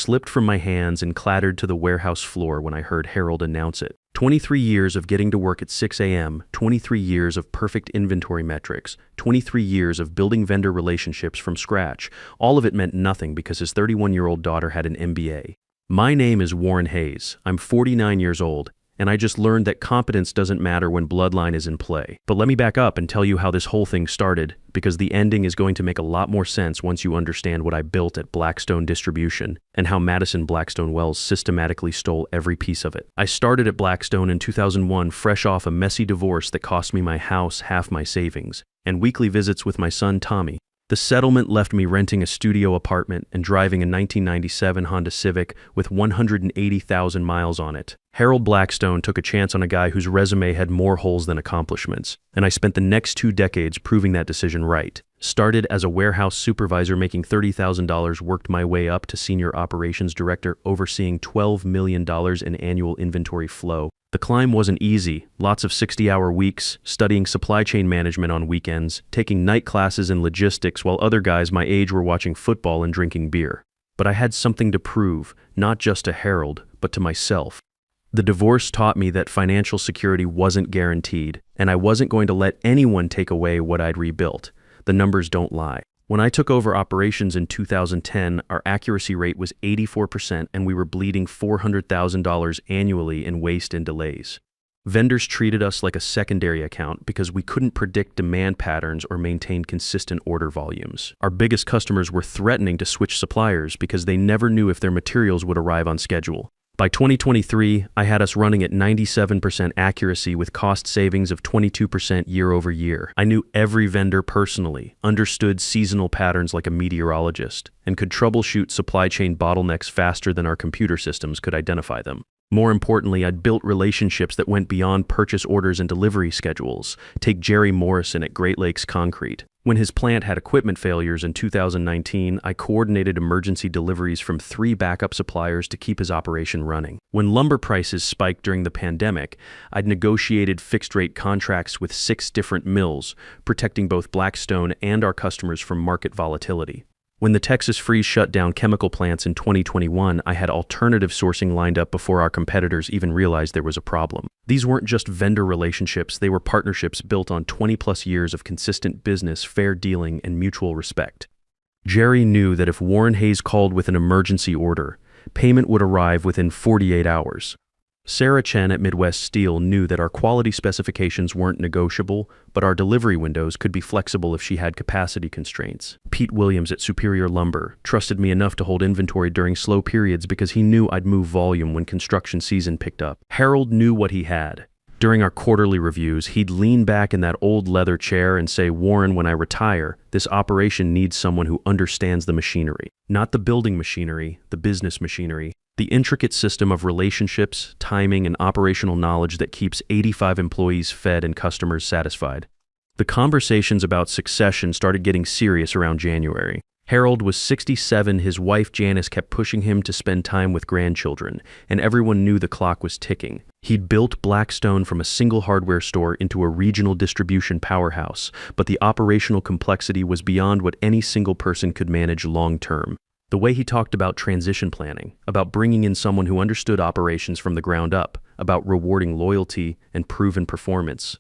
slipped from my hands and clattered to the warehouse floor when I heard Harold announce it. 23 years of getting to work at 6 a.m., 23 years of perfect inventory metrics, 23 years of building vendor relationships from scratch. All of it meant nothing because his 31-year-old daughter had an MBA. My name is Warren Hayes. I'm 49 years old, and I just learned that competence doesn't matter when bloodline is in play. But let me back up and tell you how this whole thing started, because the ending is going to make a lot more sense once you understand what I built at Blackstone Distribution and how Madison Blackstone Wells systematically stole every piece of it. I started at Blackstone in 2001, fresh off a messy divorce that cost me my house, half my savings, and weekly visits with my son Tommy. The settlement left me renting a studio apartment and driving a 1997 Honda Civic with 180,000 miles on it. Harold Blackstone took a chance on a guy whose resume had more holes than accomplishments, and I spent the next 2 decades proving that decision right. Started as a warehouse supervisor making $30,000, worked my way up to senior operations director overseeing $12 million in annual inventory flow. The climb wasn't easy, lots of 60-hour weeks, studying supply chain management on weekends, taking night classes in logistics while other guys my age were watching football and drinking beer. But I had something to prove, not just to Harold, but to myself. The divorce taught me that financial security wasn't guaranteed, and I wasn't going to let anyone take away what I'd rebuilt. The numbers don't lie. When I took over operations in 2010, our accuracy rate was 84% and we were bleeding $400,000 annually in waste and delays. Vendors treated us like a secondary account because we couldn't predict demand patterns or maintain consistent order volumes. Our biggest customers were threatening to switch suppliers because they never knew if their materials would arrive on schedule. By 2023, I had us running at 97% accuracy with cost savings of 22% year over year. I knew every vendor personally, understood seasonal patterns like a meteorologist, and could troubleshoot supply chain bottlenecks faster than our computer systems could identify them. More importantly, I'd built relationships that went beyond purchase orders and delivery schedules. Take Jerry Morrison at Great Lakes Concrete. When his plant had equipment failures in 2019, I coordinated emergency deliveries from 3 backup suppliers to keep his operation running. When lumber prices spiked during the pandemic, I'd negotiated fixed-rate contracts with 6 different mills, protecting both Blackstone and our customers from market volatility. When the Texas freeze shut down chemical plants in 2021, I had alternative sourcing lined up before our competitors even realized there was a problem. These weren't just vendor relationships, they were partnerships built on 20-plus years of consistent business, fair dealing, and mutual respect. Jerry knew that if Warren Hayes called with an emergency order, payment would arrive within 48 hours. Sarah Chen at Midwest Steel knew that our quality specifications weren't negotiable, but our delivery windows could be flexible if she had capacity constraints. Pete Williams at Superior Lumber trusted me enough to hold inventory during slow periods because he knew I'd move volume when construction season picked up. Harold knew what he had. During our quarterly reviews, he'd lean back in that old leather chair and say, "Warren, when I retire, this operation needs someone who understands the machinery. Not the building machinery, the business machinery. The intricate system of relationships, timing, and operational knowledge that keeps 85 employees fed and customers satisfied." The conversations about succession started getting serious around January. Harold was 67, his wife Janice kept pushing him to spend time with grandchildren, and everyone knew the clock was ticking. He'd built Blackstone from a single hardware store into a regional distribution powerhouse, but the operational complexity was beyond what any single person could manage long-term. The way he talked about transition planning, about bringing in someone who understood operations from the ground up, about rewarding loyalty and proven performance.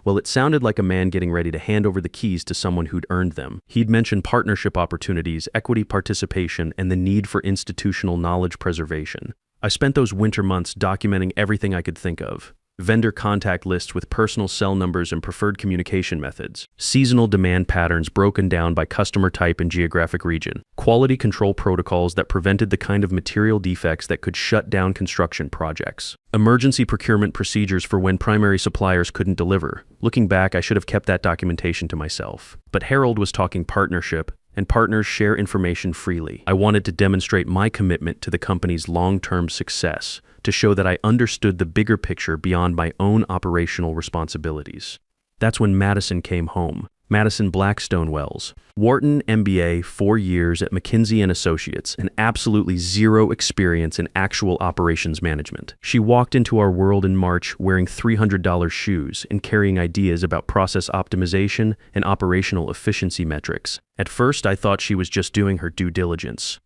Well, it sounded like a man getting ready to hand over the keys to someone who'd earned them. He'd mentioned partnership opportunities, equity participation, and the need for institutional knowledge preservation. I spent those winter months documenting everything I could think of. Vendor contact lists with personal cell numbers and preferred communication methods, seasonal demand patterns broken down by customer type and geographic region, quality control protocols that prevented the kind of material defects that could shut down construction projects, emergency procurement procedures for when primary suppliers couldn't deliver. Looking back, I should have kept that documentation to myself. But Harold was talking partnership, and partners share information freely. I wanted to demonstrate my commitment to the company's long-term success, to show that I understood the bigger picture beyond my own operational responsibilities. That's when Madison came home. Madison Blackstone Wells. Wharton MBA, 4 years at McKinsey & Associates, and absolutely zero experience in actual operations management. She walked into our world in March wearing $300 shoes and carrying ideas about process optimization and operational efficiency metrics. At first, I thought she was just doing her due diligence.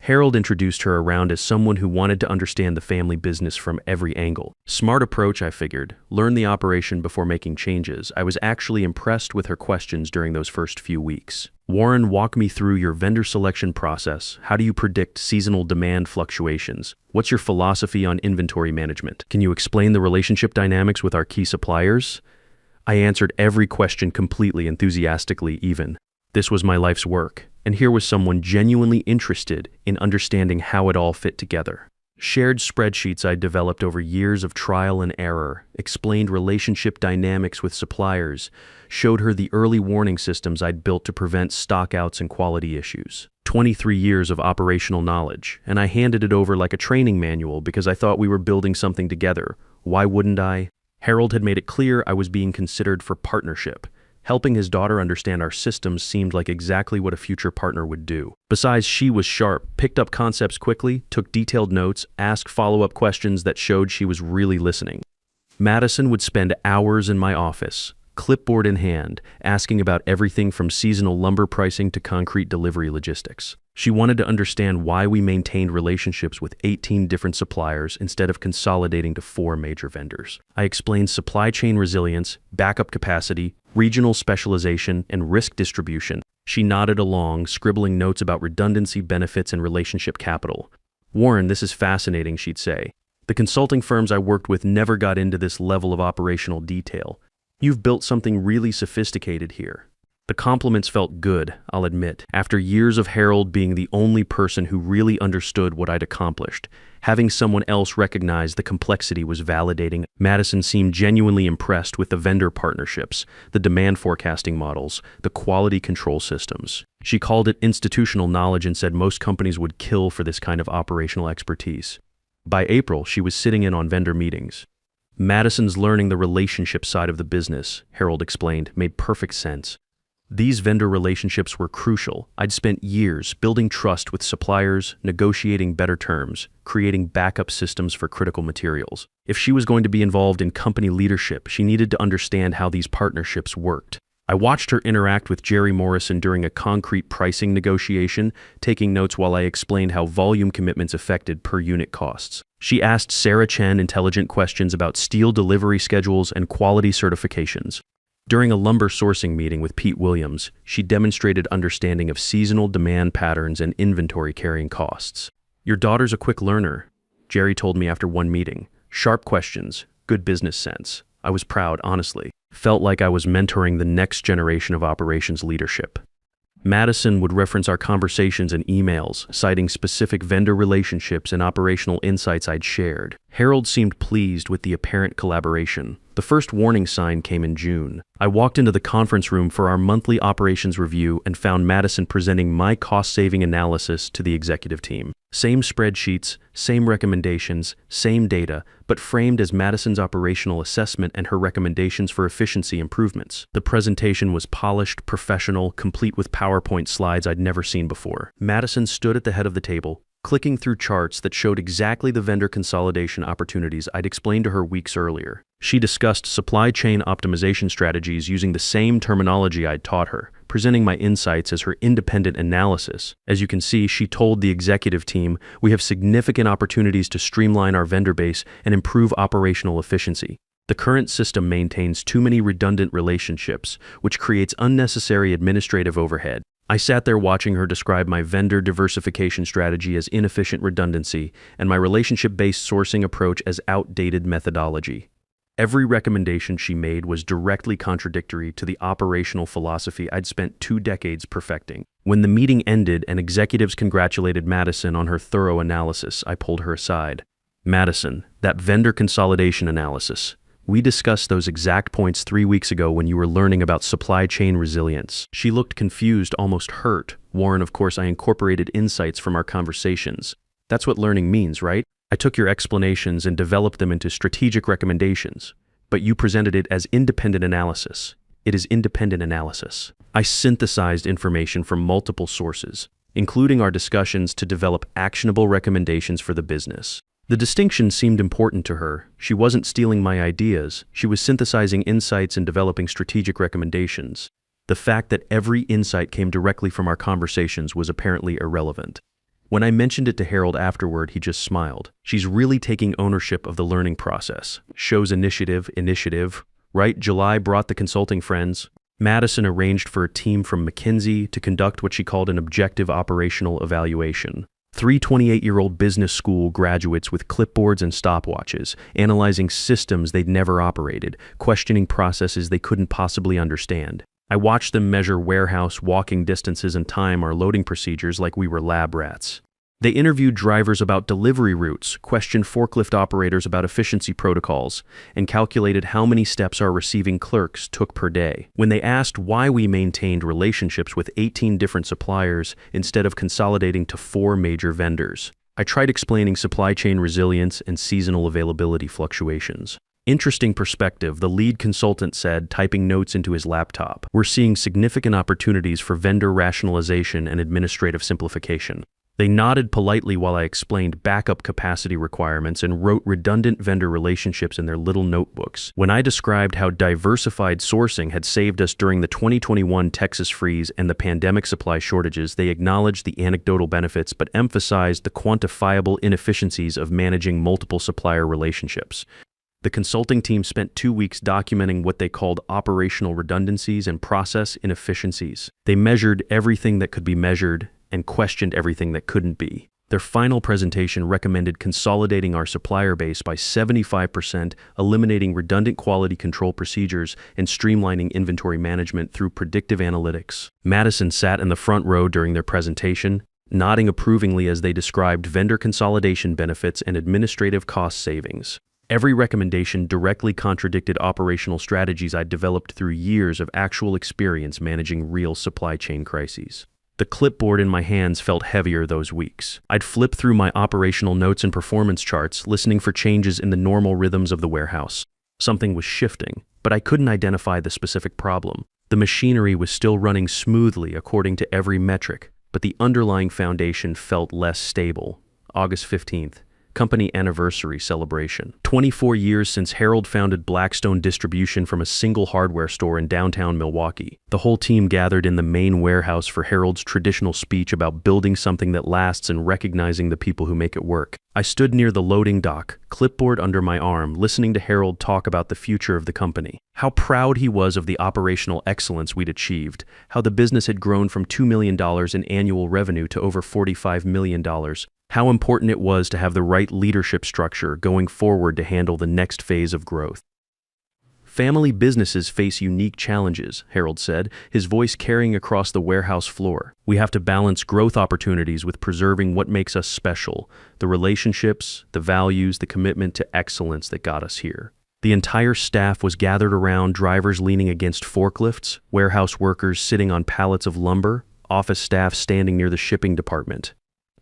Harold introduced her around as someone who wanted to understand the family business from every angle. Smart approach, I figured. Learn the operation before making changes. I was actually impressed with her questions during those first few weeks. Warren, walk me through your vendor selection process. How do you predict seasonal demand fluctuations? What's your philosophy on inventory management? Can you explain the relationship dynamics with our key suppliers? I answered every question completely enthusiastically even. This was my life's work, and here was someone genuinely interested in understanding how it all fit together. Shared spreadsheets I'd developed over years of trial and error, explained relationship dynamics with suppliers, showed her the early warning systems I'd built to prevent stockouts and quality issues. 23 years of operational knowledge, and I handed it over like a training manual because I thought we were building something together. Why wouldn't I? Harold had made it clear I was being considered for partnership. Helping his daughter understand our systems seemed like exactly what a future partner would do. Besides, she was sharp, picked up concepts quickly, took detailed notes, asked follow-up questions that showed she was really listening. Madison would spend hours in my office, clipboard in hand, asking about everything from seasonal lumber pricing to concrete delivery logistics. She wanted to understand why we maintained relationships with 18 different suppliers instead of consolidating to 4 major vendors. I explained supply chain resilience, backup capacity, regional specialization, and risk distribution. She nodded along, scribbling notes about redundancy, benefits, and relationship capital. Warren, this is fascinating, she'd say. The consulting firms I worked with never got into this level of operational detail. You've built something really sophisticated here. The compliments felt good, I'll admit, after years of Harold being the only person who really understood what I'd accomplished. Having someone else recognize the complexity was validating. Madison seemed genuinely impressed with the vendor partnerships, the demand forecasting models, the quality control systems. She called it institutional knowledge and said most companies would kill for this kind of operational expertise. By April, she was sitting in on vendor meetings. Madison's learning the relationship side of the business, Harold explained, made perfect sense. These vendor relationships were crucial. I'd spent years building trust with suppliers, negotiating better terms, creating backup systems for critical materials. If she was going to be involved in company leadership, she needed to understand how these partnerships worked. I watched her interact with Jerry Morrison during a concrete pricing negotiation, taking notes while I explained how volume commitments affected per-unit costs. She asked Sarah Chen intelligent questions about steel delivery schedules and quality certifications. During a lumber sourcing meeting with Pete Williams, she demonstrated understanding of seasonal demand patterns and inventory carrying costs. Your daughter's a quick learner, Jerry told me after one meeting. Sharp questions, good business sense. I was proud, honestly. Felt like I was mentoring the next generation of operations leadership. Madison would reference our conversations and emails, citing specific vendor relationships and operational insights I'd shared. Harold seemed pleased with the apparent collaboration. The first warning sign came in June. I walked into the conference room for our monthly operations review and found Madison presenting my cost-saving analysis to the executive team. Same spreadsheets, same recommendations, same data, but framed as Madison's operational assessment and her recommendations for efficiency improvements. The presentation was polished, professional, complete with PowerPoint slides I'd never seen before. Madison stood at the head of the table, clicking through charts that showed exactly the vendor consolidation opportunities I'd explained to her weeks earlier. She discussed supply chain optimization strategies using the same terminology I'd taught her, presenting my insights as her independent analysis. As you can see, she told the executive team, we have significant opportunities to streamline our vendor base and improve operational efficiency. The current system maintains too many redundant relationships, which creates unnecessary administrative overhead. I sat there watching her describe my vendor diversification strategy as inefficient redundancy and my relationship-based sourcing approach as outdated methodology. Every recommendation she made was directly contradictory to the operational philosophy I'd spent 2 decades perfecting. When the meeting ended and executives congratulated Madison on her thorough analysis, I pulled her aside. Madison, that vendor consolidation analysis. We discussed those exact points 3 weeks ago when you were learning about supply chain resilience. She looked confused, almost hurt. Warren, of course, I incorporated insights from our conversations. That's what learning means, right? I took your explanations and developed them into strategic recommendations, but you presented it as independent analysis. It is independent analysis. I synthesized information from multiple sources, including our discussions to develop actionable recommendations for the business. The distinction seemed important to her. She wasn't stealing my ideas. She was synthesizing insights and developing strategic recommendations. The fact that every insight came directly from our conversations was apparently irrelevant. When I mentioned it to Harold afterward, he just smiled. She's really taking ownership of the learning process. Shows initiative, right? July brought the consulting friends. Madison arranged for a team from McKinsey to conduct what she called an objective operational evaluation. Three 28-year-old business school graduates with clipboards and stopwatches, analyzing systems they'd never operated, questioning processes they couldn't possibly understand. I watched them measure warehouse walking distances and time our loading procedures like we were lab rats. They interviewed drivers about delivery routes, questioned forklift operators about efficiency protocols, and calculated how many steps our receiving clerks took per day. When they asked why we maintained relationships with 18 different suppliers instead of consolidating to 4 major vendors, I tried explaining supply chain resilience and seasonal availability fluctuations. Interesting perspective, the lead consultant said, typing notes into his laptop. We're seeing significant opportunities for vendor rationalization and administrative simplification. They nodded politely while I explained backup capacity requirements and wrote redundant vendor relationships in their little notebooks. When I described how diversified sourcing had saved us during the 2021 Texas freeze and the pandemic supply shortages, they acknowledged the anecdotal benefits but emphasized the quantifiable inefficiencies of managing multiple supplier relationships. The consulting team spent 2 weeks documenting what they called operational redundancies and process inefficiencies. They measured everything that could be measured and questioned everything that couldn't be. Their final presentation recommended consolidating our supplier base by 75%, eliminating redundant quality control procedures, and streamlining inventory management through predictive analytics. Madison sat in the front row during their presentation, nodding approvingly as they described vendor consolidation benefits and administrative cost savings. Every recommendation directly contradicted operational strategies I'd developed through years of actual experience managing real supply chain crises. The clipboard in my hands felt heavier those weeks. I'd flip through my operational notes and performance charts, listening for changes in the normal rhythms of the warehouse. Something was shifting, but I couldn't identify the specific problem. The machinery was still running smoothly according to every metric, but the underlying foundation felt less stable. August 15th. Company anniversary celebration. 24 years since Harold founded Blackstone Distribution from a single hardware store in downtown Milwaukee. The whole team gathered in the main warehouse for Harold's traditional speech about building something that lasts and recognizing the people who make it work. I stood near the loading dock, clipboard under my arm, listening to Harold talk about the future of the company. How proud he was of the operational excellence we'd achieved, how the business had grown from $2 million in annual revenue to over $45 million. How important it was to have the right leadership structure going forward to handle the next phase of growth. Family businesses face unique challenges, Harold said, his voice carrying across the warehouse floor. We have to balance growth opportunities with preserving what makes us special, the relationships, the values, the commitment to excellence that got us here. The entire staff was gathered around, drivers leaning against forklifts, warehouse workers sitting on pallets of lumber, office staff standing near the shipping department.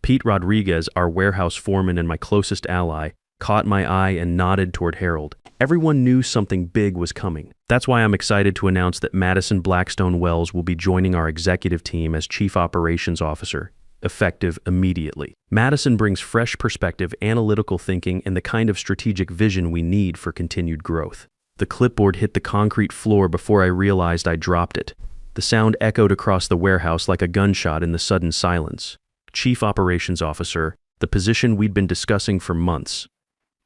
Pete Rodriguez, our warehouse foreman and my closest ally, caught my eye and nodded toward Harold. Everyone knew something big was coming. That's why I'm excited to announce that Madison Blackstone Wells will be joining our executive team as Chief Operations Officer, effective immediately. Madison brings fresh perspective, analytical thinking, and the kind of strategic vision we need for continued growth. The clipboard hit the concrete floor before I realized I dropped it. The sound echoed across the warehouse like a gunshot in the sudden silence. Chief Operations Officer, the position we'd been discussing for months.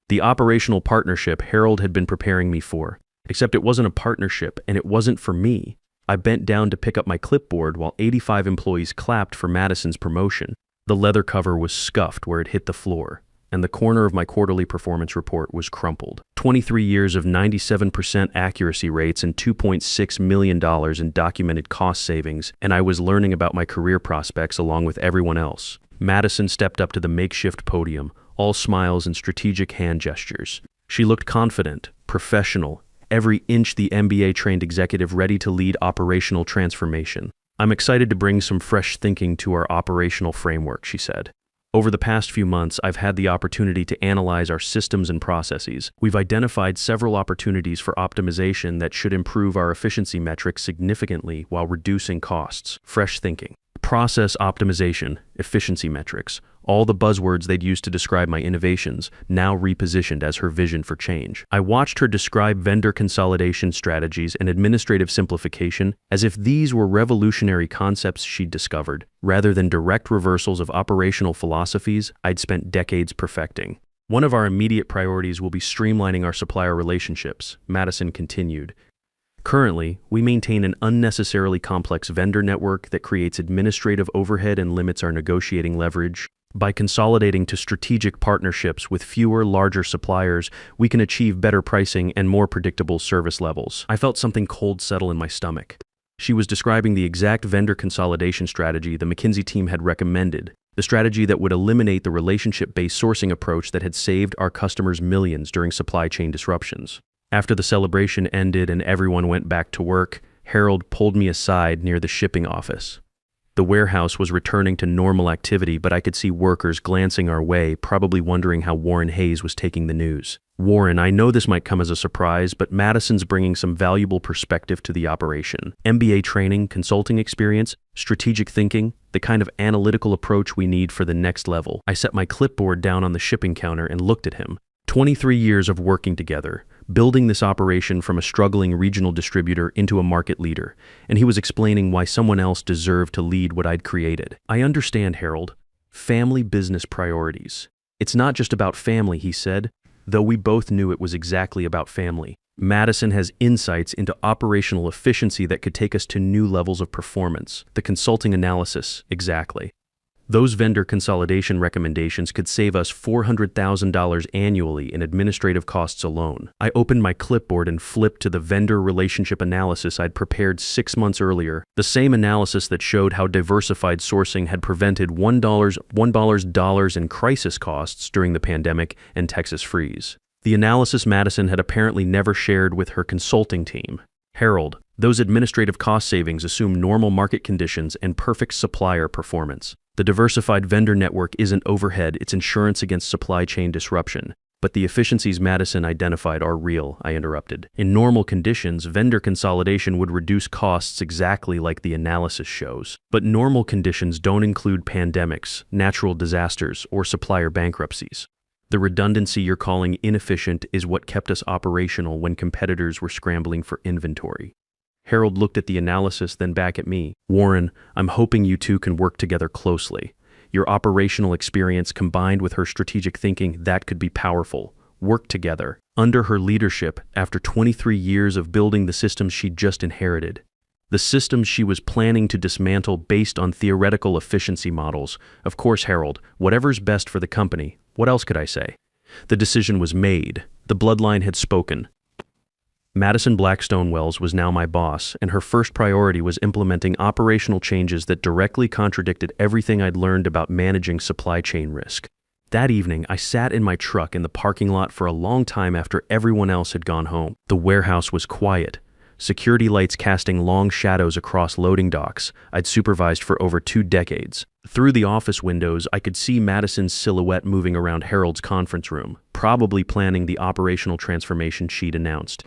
The operational partnership Harold had been preparing me for, except it wasn't a partnership and it wasn't for me. I bent down to pick up my clipboard while 85 employees clapped for Madison's promotion. The leather cover was scuffed where it hit the floor, and the corner of my quarterly performance report was crumpled. 23 years of 97% accuracy rates and $2.6 million in documented cost savings, and I was learning about my career prospects along with everyone else. Madison stepped up to the makeshift podium, all smiles and strategic hand gestures. She looked confident, professional, every inch the MBA-trained executive ready to lead operational transformation. I'm excited to bring some fresh thinking to our operational framework, she said. Over the past few months, I've had the opportunity to analyze our systems and processes. We've identified several opportunities for optimization that should improve our efficiency metrics significantly while reducing costs. Fresh thinking. Process optimization, efficiency metrics, all the buzzwords they'd used to describe my innovations, now repositioned as her vision for change. I watched her describe vendor consolidation strategies and administrative simplification as if these were revolutionary concepts she'd discovered, rather than direct reversals of operational philosophies I'd spent decades perfecting. One of our immediate priorities will be streamlining our supplier relationships, Madison continued. Currently, we maintain an unnecessarily complex vendor network that creates administrative overhead and limits our negotiating leverage. By consolidating to strategic partnerships with fewer, larger suppliers, we can achieve better pricing and more predictable service levels. I felt something cold settle in my stomach. She was describing the exact vendor consolidation strategy the McKinsey team had recommended, the strategy that would eliminate the relationship-based sourcing approach that had saved our customers millions during supply chain disruptions. After the celebration ended and everyone went back to work, Harold pulled me aside near the shipping office. The warehouse was returning to normal activity, but I could see workers glancing our way, probably wondering how Warren Hayes was taking the news. Warren, I know this might come as a surprise, but Madison's bringing some valuable perspective to the operation. MBA training, consulting experience, strategic thinking, the kind of analytical approach we need for the next level. I set my clipboard down on the shipping counter and looked at him. 23 years of working together, building this operation from a struggling regional distributor into a market leader, and he was explaining why someone else deserved to lead what I'd created. I understand, Harold. Family business priorities. It's not just about family, he said, though we both knew it was exactly about family. Madison has insights into operational efficiency that could take us to new levels of performance. The consulting analysis, exactly. Those vendor consolidation recommendations could save us $400,000 annually in administrative costs alone. I opened my clipboard and flipped to the vendor relationship analysis I'd prepared 6 months earlier, the same analysis that showed how diversified sourcing had prevented $1 in crisis costs during the pandemic and Texas freeze. The analysis Madison had apparently never shared with her consulting team. Harold, those administrative cost savings assume normal market conditions and perfect supplier performance. The diversified vendor network isn't overhead, it's insurance against supply chain disruption. But the efficiencies Madison identified are real, I interrupted. In normal conditions, vendor consolidation would reduce costs exactly like the analysis shows. But normal conditions don't include pandemics, natural disasters, or supplier bankruptcies. The redundancy you're calling inefficient is what kept us operational when competitors were scrambling for inventory. Harold looked at the analysis, then back at me. Warren, I'm hoping you two can work together closely. Your operational experience combined with her strategic thinking, that could be powerful. Work together. Under her leadership, after 23 years of building the systems she'd just inherited. The systems she was planning to dismantle based on theoretical efficiency models. Of course, Harold, whatever's best for the company. What else could I say? The decision was made. The bloodline had spoken. Madison Blackstone Wells was now my boss, and her first priority was implementing operational changes that directly contradicted everything I'd learned about managing supply chain risk. That evening, I sat in my truck in the parking lot for a long time after everyone else had gone home. The warehouse was quiet, security lights casting long shadows across loading docks I'd supervised for over 2 decades. Through the office windows, I could see Madison's silhouette moving around Harold's conference room, probably planning the operational transformation she'd announced.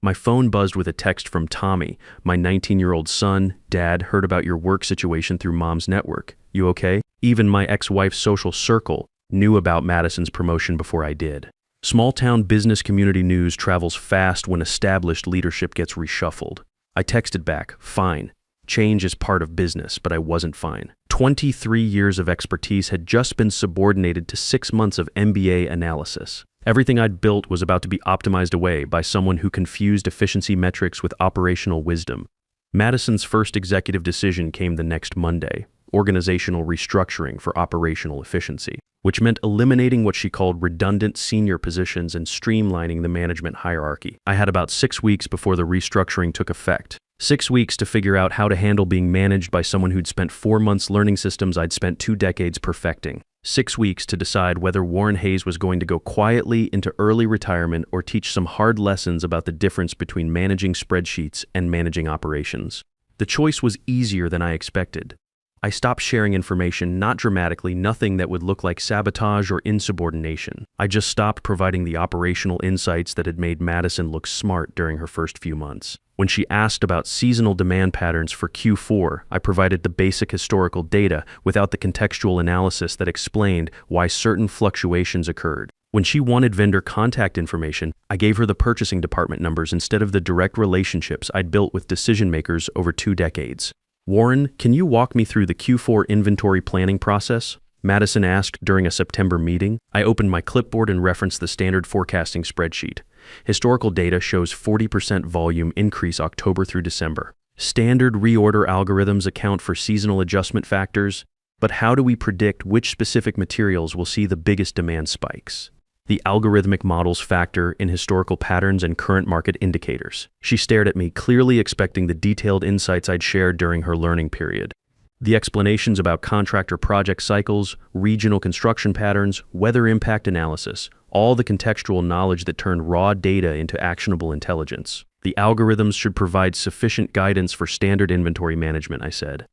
My phone buzzed with a text from Tommy, my 19-year-old son. Dad, heard about your work situation through Mom's network. You okay? Even my ex-wife's social circle knew about Madison's promotion before I did. Small-town business community news travels fast when established leadership gets reshuffled. I texted back, fine. Change is part of business, but I wasn't fine. 23 years of expertise had just been subordinated to 6 months of MBA analysis. Everything I'd built was about to be optimized away by someone who confused efficiency metrics with operational wisdom. Madison's first executive decision came the next Monday, organizational restructuring for operational efficiency, which meant eliminating what she called redundant senior positions and streamlining the management hierarchy. I had about 6 weeks before the restructuring took effect. 6 weeks to figure out how to handle being managed by someone who'd spent 4 months learning systems I'd spent 2 decades perfecting. 6 weeks to decide whether Warren Hayes was going to go quietly into early retirement or teach some hard lessons about the difference between managing spreadsheets and managing operations. The choice was easier than I expected. I stopped sharing information, not dramatically, nothing that would look like sabotage or insubordination. I just stopped providing the operational insights that had made Madison look smart during her first few months. When she asked about seasonal demand patterns for Q4, I provided the basic historical data without the contextual analysis that explained why certain fluctuations occurred. When she wanted vendor contact information, I gave her the purchasing department numbers instead of the direct relationships I'd built with decision makers over 2 decades. "Warren, can you walk me through the Q4 inventory planning process?" Madison asked during a September meeting. I opened my clipboard and referenced the standard forecasting spreadsheet. Historical data shows 40% volume increase October through December. Standard reorder algorithms account for seasonal adjustment factors, but how do we predict which specific materials will see the biggest demand spikes? The algorithmic models factor in historical patterns and current market indicators. She stared at me, clearly expecting the detailed insights I'd shared during her learning period. The explanations about contractor project cycles, regional construction patterns, weather impact analysis, all the contextual knowledge that turned raw data into actionable intelligence. The algorithms should provide sufficient guidance for standard inventory management, I said.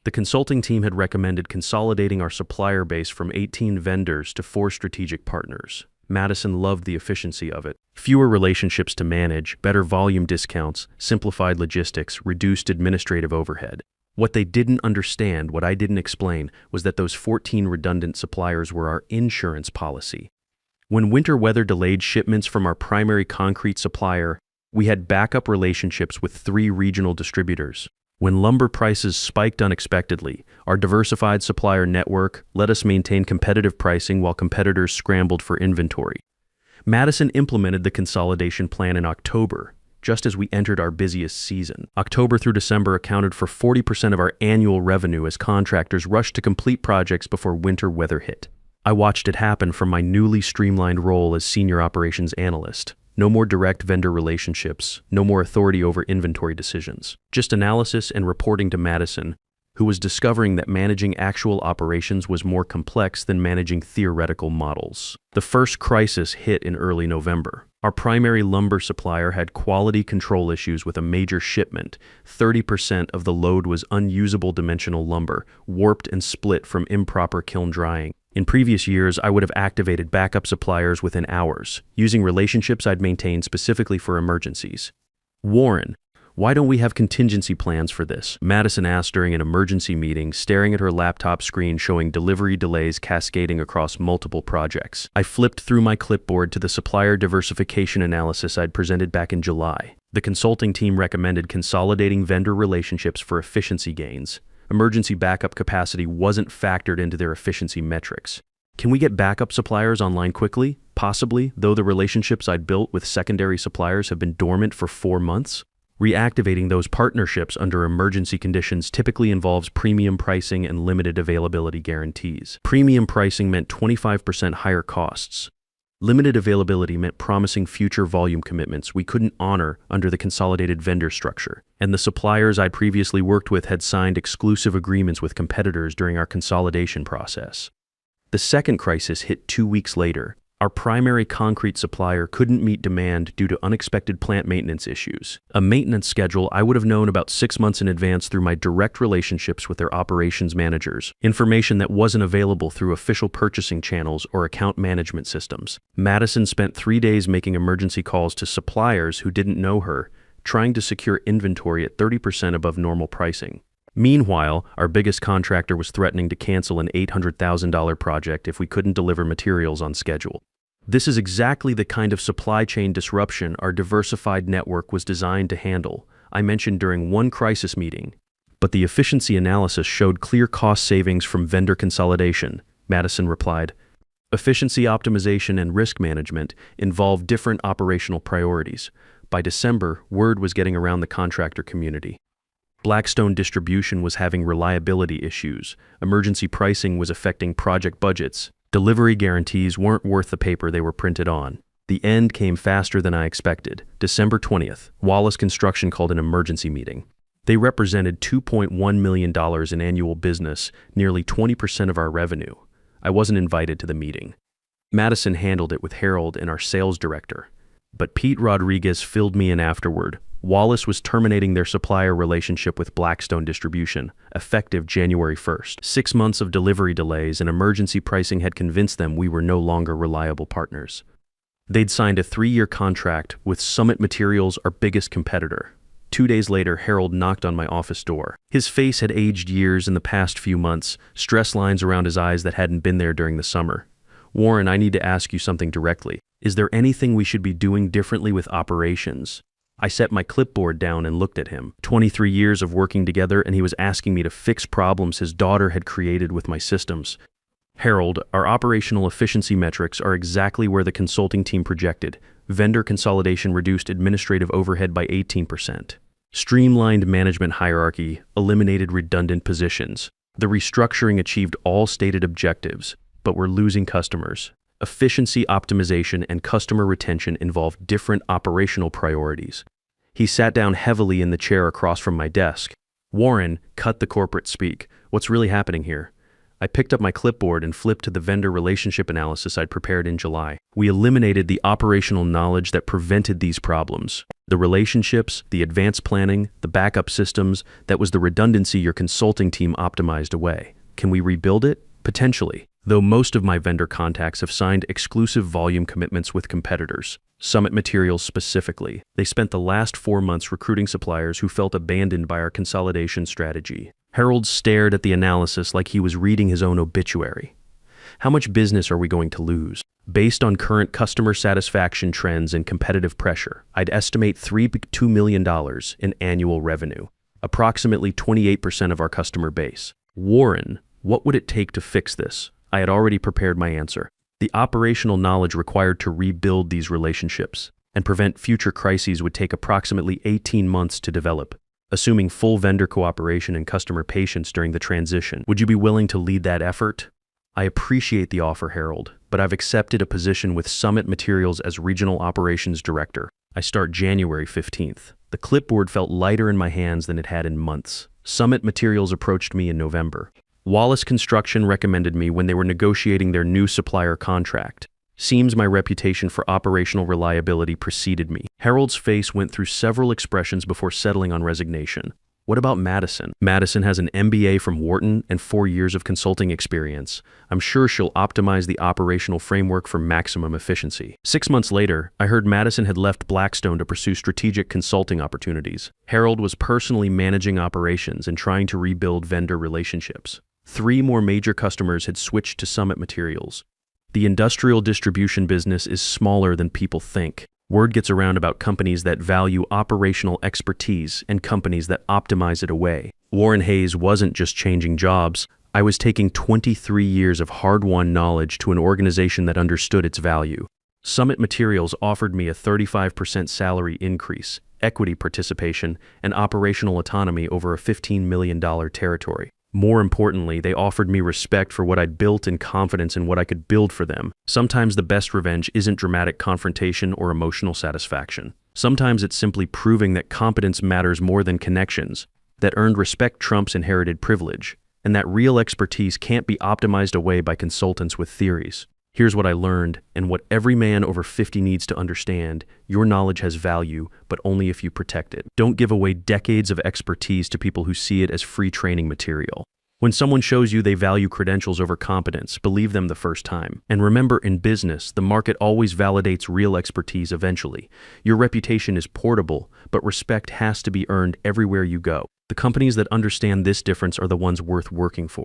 The consulting team had recommended consolidating our supplier base from 18 vendors to 4 strategic partners. Madison loved the efficiency of it. Fewer relationships to manage, better volume discounts, simplified logistics, reduced administrative overhead. What they didn't understand, what I didn't explain, was that those 14 redundant suppliers were our insurance policy. When winter weather delayed shipments from our primary concrete supplier, we had backup relationships with 3 regional distributors. When lumber prices spiked unexpectedly, our diversified supplier network let us maintain competitive pricing while competitors scrambled for inventory. Madison implemented the consolidation plan in October, just as we entered our busiest season. October through December accounted for 40% of our annual revenue as contractors rushed to complete projects before winter weather hit. I watched it happen from my newly streamlined role as senior operations analyst. No more direct vendor relationships, no more authority over inventory decisions. Just analysis and reporting to Madison, who was discovering that managing actual operations was more complex than managing theoretical models. The first crisis hit in early November. Our primary lumber supplier had quality control issues with a major shipment. 30% of the load was unusable dimensional lumber, warped and split from improper kiln drying. In previous years, I would have activated backup suppliers within hours, using relationships I'd maintained specifically for emergencies. "Warren, why don't we have contingency plans for this?" Madison asked during an emergency meeting, staring at her laptop screen showing delivery delays cascading across multiple projects. I flipped through my clipboard to the supplier diversification analysis I'd presented back in July. The consulting team recommended consolidating vendor relationships for efficiency gains. Emergency backup capacity wasn't factored into their efficiency metrics. Can we get backup suppliers online quickly? Possibly, though the relationships I'd built with secondary suppliers have been dormant for 4 months. Reactivating those partnerships under emergency conditions typically involves premium pricing and limited availability guarantees. Premium pricing meant 25% higher costs. Limited availability meant promising future volume commitments we couldn't honor under the consolidated vendor structure, and the suppliers I'd previously worked with had signed exclusive agreements with competitors during our consolidation process. The second crisis hit 2 weeks later. Our primary concrete supplier couldn't meet demand due to unexpected plant maintenance issues. A maintenance schedule I would have known about 6 months in advance through my direct relationships with their operations managers, information that wasn't available through official purchasing channels or account management systems. Madison spent 3 days making emergency calls to suppliers who didn't know her, trying to secure inventory at 30% above normal pricing. Meanwhile, our biggest contractor was threatening to cancel an $800,000 project if we couldn't deliver materials on schedule. This is exactly the kind of supply chain disruption our diversified network was designed to handle, I mentioned during one crisis meeting. But the efficiency analysis showed clear cost savings from vendor consolidation, Madison replied. Efficiency optimization and risk management involve different operational priorities. By December, word was getting around the contractor community. Blackstone Distribution was having reliability issues. Emergency pricing was affecting project budgets. Delivery guarantees weren't worth the paper they were printed on. The end came faster than I expected. December 20th, Wallace Construction called an emergency meeting. They represented $2.1 million in annual business, nearly 20% of our revenue. I wasn't invited to the meeting. Madison handled it with Harold and our sales director. But Pete Rodriguez filled me in afterward. Wallace was terminating their supplier relationship with Blackstone Distribution, effective January 1st. 6 months of delivery delays and emergency pricing had convinced them we were no longer reliable partners. They'd signed a 3-year contract with Summit Materials, our biggest competitor. 2 days later, Harold knocked on my office door. His face had aged years in the past few months, stress lines around his eyes that hadn't been there during the summer. "Warren, I need to ask you something directly. Is there anything we should be doing differently with operations?" I set my clipboard down and looked at him. 23 years of working together, and he was asking me to fix problems his daughter had created with my systems. "Harold, our operational efficiency metrics are exactly where the consulting team projected. Vendor consolidation reduced administrative overhead by 18%. Streamlined management hierarchy, eliminated redundant positions. The restructuring achieved all stated objectives, but we're losing customers. Efficiency optimization and customer retention involve different operational priorities." He sat down heavily in the chair across from my desk. "Warren, cut the corporate speak. What's really happening here?" I picked up my clipboard and flipped to the vendor relationship analysis I'd prepared in July. We eliminated the operational knowledge that prevented these problems. The relationships, the advanced planning, the backup systems, that was the redundancy your consulting team optimized away. Can we rebuild it? Potentially. Though most of my vendor contacts have signed exclusive volume commitments with competitors, Summit Materials specifically. They spent the last 4 months recruiting suppliers who felt abandoned by our consolidation strategy. Harold stared at the analysis like he was reading his own obituary. "How much business are we going to lose?" Based on current customer satisfaction trends and competitive pressure, I'd estimate $2 million in annual revenue, approximately 28% of our customer base. "Warren, what would it take to fix this?" I had already prepared my answer. The operational knowledge required to rebuild these relationships and prevent future crises would take approximately 18 months to develop, assuming full vendor cooperation and customer patience during the transition. Would you be willing to lead that effort? "I appreciate the offer, Harold, but I've accepted a position with Summit Materials as Regional Operations Director. I start January 15th. The clipboard felt lighter in my hands than it had in months. Summit Materials approached me in November. Wallace Construction recommended me when they were negotiating their new supplier contract. Seems my reputation for operational reliability preceded me. Harold's face went through several expressions before settling on resignation. "What about Madison?" "Madison has an MBA from Wharton and 4 years of consulting experience. I'm sure she'll optimize the operational framework for maximum efficiency." 6 months later, I heard Madison had left Blackstone to pursue strategic consulting opportunities. Harold was personally managing operations and trying to rebuild vendor relationships. 3 more major customers had switched to Summit Materials. The industrial distribution business is smaller than people think. Word gets around about companies that value operational expertise and companies that optimize it away. Warren Hayes wasn't just changing jobs. I was taking 23 years of hard-won knowledge to an organization that understood its value. Summit Materials offered me a 35% salary increase, equity participation, and operational autonomy over a $15 million territory. More importantly, they offered me respect for what I'd built and confidence in what I could build for them. Sometimes the best revenge isn't dramatic confrontation or emotional satisfaction. Sometimes it's simply proving that competence matters more than connections, that earned respect trumps inherited privilege, and that real expertise can't be optimized away by consultants with theories. Here's what I learned, and what every man over 50 needs to understand: your knowledge has value, but only if you protect it. Don't give away decades of expertise to people who see it as free training material. When someone shows you they value credentials over competence, believe them the first time. And remember, in business, the market always validates real expertise eventually. Your reputation is portable, but respect has to be earned everywhere you go. The companies that understand this difference are the ones worth working for.